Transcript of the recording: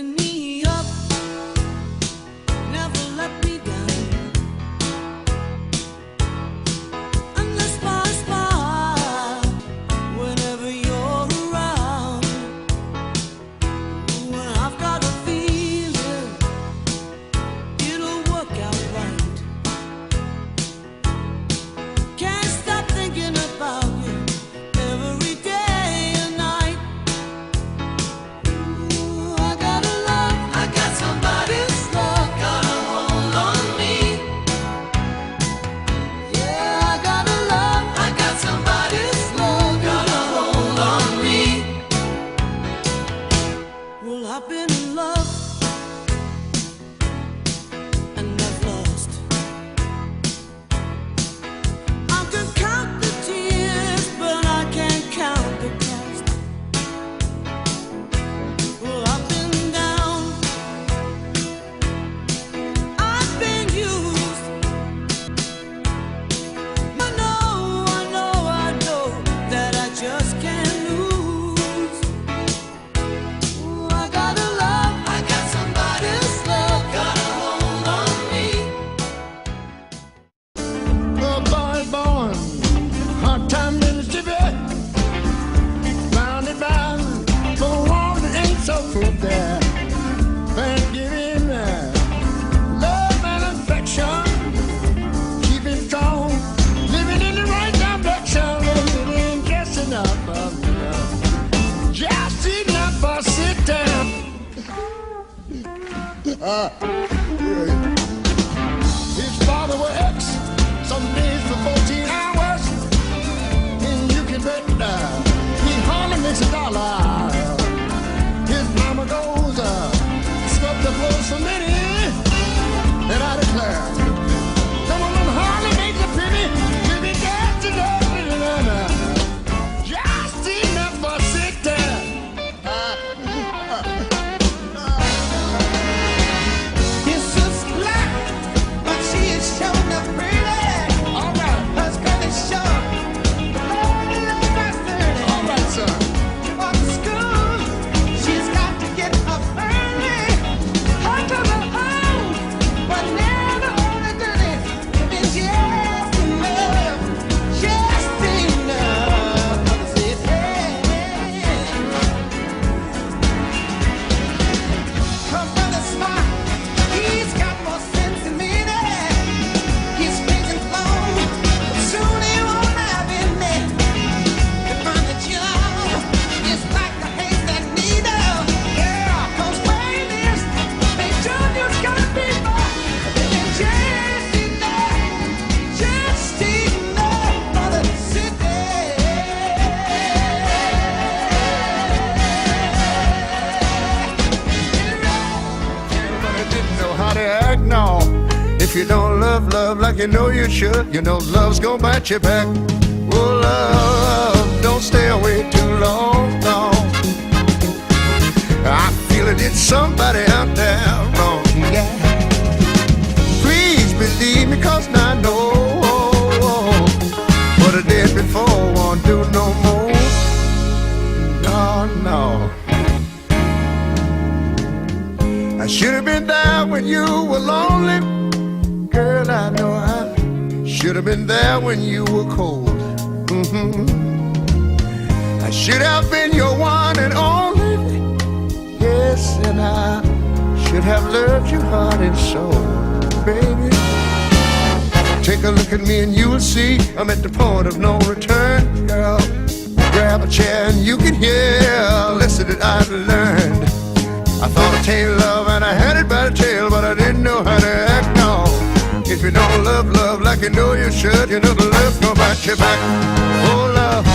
lifting me up, never let me down. Unless my smile, whenever you're around. When I've got a feeling it'll work out right. Can't stop thinking about you every day and night. Ooh, I got a love, I got somebody's love, got a hold on me. Yeah, I got a love, I got somebody's love, got a hold on me. Well, I've been in love and I've lost. I can count the tears, but I can't count the cost. Well, I've been down, I've been used. I know that I just can't lose. Ooh, I got a love, I got somebody's love, got a hold on me. A boy born, hard time Mississippi, surrounded by the world that ain't so good there. Thanksgiving, love and affection, keeping strong, living in the right direction, living in just enough of love, just enough for sit down. His father works some days for 14 hours, and you can bet he hardly makes $1. His mama goes scrub the floors for many, and I declare the woman hardly makes a penny, living just enough for sit down. His sister's black, but she is showing up pretty. All right, Her skirt is short, the body is past 30. all right, son. Off to school, she's got to get up early. Her cover on, but never on a dirty. Living just enough for the city. Her brother's smart, he's got more sense than me. He's making low, but soon he won't have any. To find a job is like the haze that needle. Yeah, 'cause where it is, they told you it's gonna be more. Living just enough for the city. Everybody didn't know how to act now. If you don't love like you know you should, you know love's gonna bite you back. Oh, love, don't stay away too long, no. I feel it in somebody out there wrong, yeah. Please believe me, 'cause I know what I did before won't do no more. No. I should have been there when you were lonely. Girl, I know I should have been there when you were cold. I should have been your one and only. Yes, and I should have loved you heart and soul, baby. Take a look at me and you'll see I'm at the point of no return, girl. Grab a chair and you can hear a lesson that I've learned. I thought I tamed love and I had it by the tail, but I didn't know how to act, no. If you don't love like you know you should, you know the love's gonna bite you back. Oh, love,